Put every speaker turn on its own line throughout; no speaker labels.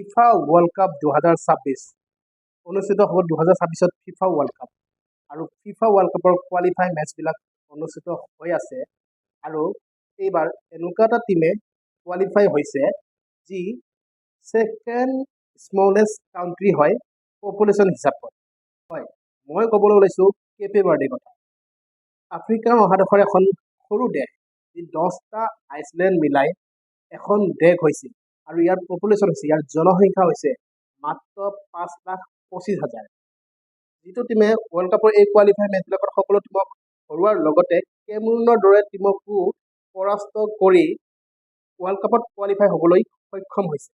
FIFA world cup 2026 অনুষ্ঠিত হ'ব 2026ত FIFA world cup আৰু ফিফা ৱৰ্ল্ড কাপৰ কোৱালিফাই মেচবিলাক অনুষ্ঠিত হৈ আছে আৰু এইবাৰ এনেকুৱা এটা টিমে কোৱালিফাই হৈছে যি ছেকেণ্ড স্মলেষ্ট কাউণ্ট্ৰি হয় পপুলেশ্যন হিচাপত। হয়, মই ক'বলৈ ওলাইছোঁ কেপে বাৰ্ডেৰ কথা। আফ্ৰিকাৰ মহাদেশৰ এখন সৰু দেশ যি 10টা আইচলেণ্ড মিলাই এখন দেশ হৈছিল আৰু ইয়াৰ পপুলেশ্যন হৈছে, ইয়াৰ জনসংখ্যা হৈছে মাত্ৰ 5,25,000। যিটো টিমে ৱৰ্ল্ড কাপৰ এই কোৱালিফাই মেচবিলাকত সকলো টিমক হৰুৱাৰ লগতে কেমৰুনৰ দৰে টিমকো পৰাস্ত কৰি ৱৰ্ল্ড কাপত কোৱালিফাই হ'বলৈ সক্ষম হৈছে।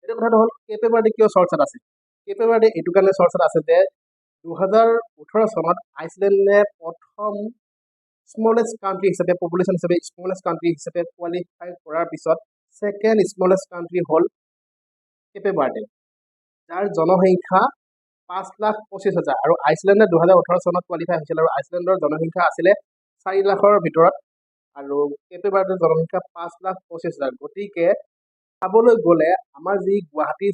এইটো কথাটো হ'ল কেপে বাৰ্ডে কিয় চৰ্চাত আছে। কেপে বাৰ্ডে এইটো কাৰণে চৰ্চাত আছে যে 2018 চনত আইচলেণ্ডে প্ৰথম স্মলেষ্ট কাউণ্ট্ৰি হিচাপে পপুলেশ্যন হিচাপে স্মলেষ্ট কাউণ্ট্ৰি হিচাপে কোৱালিফাই কৰাৰ পিছত ছেকেণ্ড স্মলেষ্ট কাউণ্ট্ৰি হ'ল কেপে বাৰ্ডে, যাৰ জনসংখ্যা 5,25,000 আৰু আইচলেণ্ডে 2018 চনত কোৱালিফাই হৈছিল আৰু আইচলেণ্ডৰ জনসংখ্যা আছিলে 4 লাখৰ ভিতৰত আৰু কেপে বাৰ্ডেৰ জনসংখ্যা 5,25,000। গতিকে চাবলৈ গ'লে আমাৰ যি গুৱাহাটী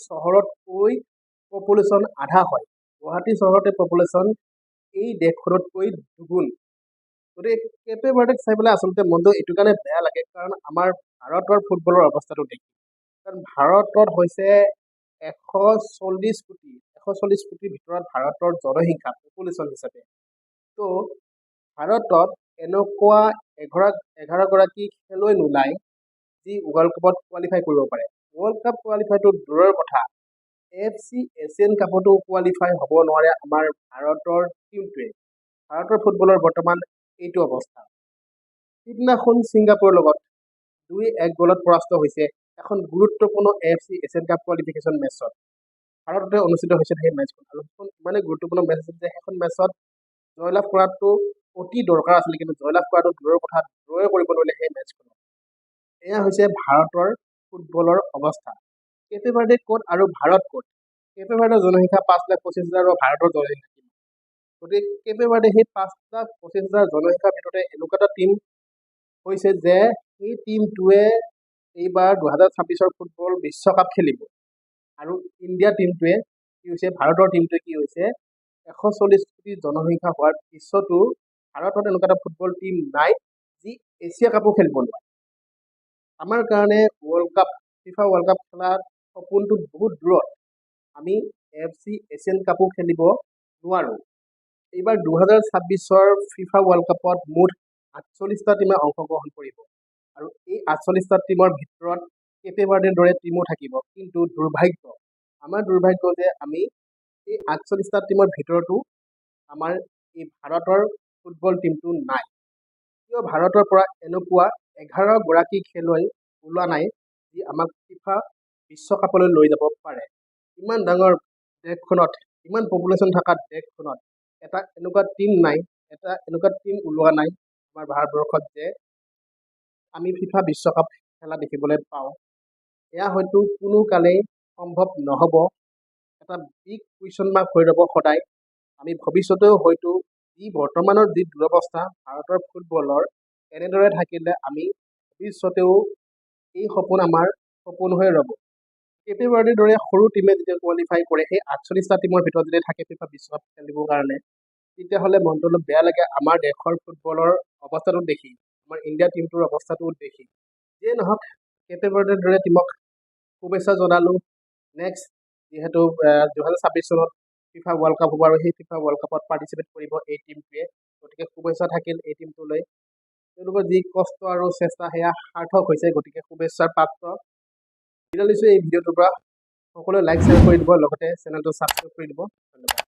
চহৰতকৈ পপুলেশ্যন আধা হয়। গুৱাহাটী চহৰতে পপুলেশ্যন এই দেশখনতকৈ দুগুণ। গতিকে কেপে বাৰ্ডেক চাই পেলাই আচলতে মনটো এইটো কাৰণে বেয়া লাগে, কাৰণ আমাৰ ভাৰতৰ ফুটবলৰ অৱস্থাটো দেখি। কাৰণ ভাৰতত হৈছে 140 কোটিৰ ভিতৰত ভাৰতৰ জনসংখ্যা পপুলেশ্যন হিচাপে। তো ভাৰতত এনেকুৱা 11গৰাকী খেলুৱৈ নোলায় যি ৱৰ্ল্ড কাপত কোৱালিফাই কৰিব পাৰে। ৱৰ্ল্ড কাপ কোৱালিফাইটো দূৰৰ কথা, AFC এছিয়ান কাপতো কোৱালিফাই হ'ব নোৱাৰে আমাৰ ভাৰতৰ টিমটোৱে। ভাৰতৰ ফুটবলৰ বৰ্তমান এইটো অৱস্থা। সিদিনাখন ছিংগাপুৰৰ লগত 2-1 গ'লত পৰাস্ত হৈছে এখন গুৰুত্বপূৰ্ণ AFC এছিয়ান কাপ কোৱালিফিকেশ্যন মেচত। ভাৰততে অনুষ্ঠিত হৈছিল সেই মেচখন আৰু সেইখন ইমানেই গুৰুত্বপূৰ্ণ মেচ আছিল যে সেইখন মেচত জয়লাভ কৰাটো অতি দৰকাৰ আছিল, কিন্তু জয়লাভ কৰাটো দূৰৰ কথা, ড্ৰয়ে কৰিব নোৱাৰিলে সেই মেচখনত। এয়া হৈছে ভাৰতৰ ফুটবলৰ অৱস্থা। কেপে বাৰ্ডে ক'ত আৰু ভাৰত ক'ত? কেপে বাৰ্ডেৰ জনসংখ্যা 5,25,000 আৰু ভাৰতৰ জনসংখ্যা কিমান? গতিকে কেপে বাৰ্ডে সেই 5,25,000 জনসংখ্যাৰ ভিতৰতে এনেকুৱা এটা টিম হৈছে যে সেই টিমটোৱে এইবাৰ 2026ৰ ফুটবল বিশ্বকাপ খেলিব আৰু ইণ্ডিয়া টিমটোৱে কি হৈছে, ভাৰতৰ টিমটোৱে কি হৈছে, 140 কোটি জনসংখ্যা হোৱাৰ পিছতো ভাৰতত এনেকুৱা এটা ফুটবল টিম নাই যি এছিয়া কাপো খেলিব নোৱাৰে। আমাৰ কাৰণে ফিফা ৱৰ্ল্ড কাপ খেলাৰ সপোনটো বহুত দূৰত। আমি AFC এছিয়ান কাপো খেলিব নোৱাৰোঁ। এইবাৰ 2026ৰ ফিফা ৱৰ্ল্ড কাপত মুঠ 48টা টিমে অংশগ্ৰহণ কৰিব আৰু এই 48টা টিমৰ ভিতৰত কেপে বাৰ্ডেৰ দৰে টিমো থাকিব। কিন্তু আমাৰ দুৰ্ভাগ্য যে আমি এই 48টা টিমৰ ভিতৰতো আমাৰ এই ভাৰতৰ ফুটবল টিমটো নাই। কিয় ভাৰতৰ পৰা এনেকুৱা 11গৰাকী খেলুৱৈ ওলোৱা নাই যি আমাক ফিফা বিশ্বকাপলৈ লৈ যাব পাৰে। ইমান ডাঙৰ দেশখনত, ইমান পপুলেশ্যন থকা দেশখনত এটা এনেকুৱা টিম ওলোৱা নাই আমাৰ ভাৰতবৰ্ষত যে আমি ফিফা বিশ্বকাপ খেলা দেখিবলৈ পাওঁ। এয়া হয়তো কোনো কালেই সম্ভৱ নহ'ব। এটা বিগ কুৱেশ্যন মাৰ্ক হৈ ৰ'ব সদায়। আমি ভৱিষ্যতেও হয়তো বৰ্তমানৰ যি দুৰৱস্থা ভাৰতৰ ফুটবলৰ, এনেদৰে থাকিলে আমি ভৱিষ্যতেও এই সপোন আমাৰ সপোন হৈ ৰ'ব। কেপে বাৰ্ডেৰ দৰে সৰু টিমে যেতিয়া কোৱালিফাই কৰে, সেই 48টা টিমৰ ভিতৰত যদি থাকে ফিফা বিশ্বকাপ খেলিবৰ কাৰণে, তেতিয়াহ'লে মনটো অলপ বেয়া লাগে আমাৰ দেশৰ ফুটবলৰ অৱস্থাটো দেখি, আমাৰ ইণ্ডিয়া টিমটোৰ অৱস্থাটো দেখি। যিয়ে নহওক, কেপে বাৰ্ডেৰ দৰে টিমক শুভেচ্ছা জনালোঁ। নেক্সট যিহেতু 2026 চনত ফিফা ৱৰ্ল্ড কাপ হ'ব আৰু সেই ফিফা ৱৰ্ল্ড কাপত পাৰ্টিচিপেট কৰিব এই টিমটোৱে। গতিকে শুভেচ্ছা থাকিল এই টিমটোলৈ। তেওঁলোকৰ যি কষ্ট আৰু চেষ্টা সেয়া সাৰ্থক হৈছে, গতিকে শুভেচ্ছাৰ পাত্ৰ। বিদায় লৈছোঁ এই ভিডিঅ'টোৰ পৰা। সকলোৱে লাইক শ্বেয়াৰ কৰি দিব, লগতে চেনেলটো ছাবস্ক্ৰাইব কৰি দিব। ধন্যবাদ।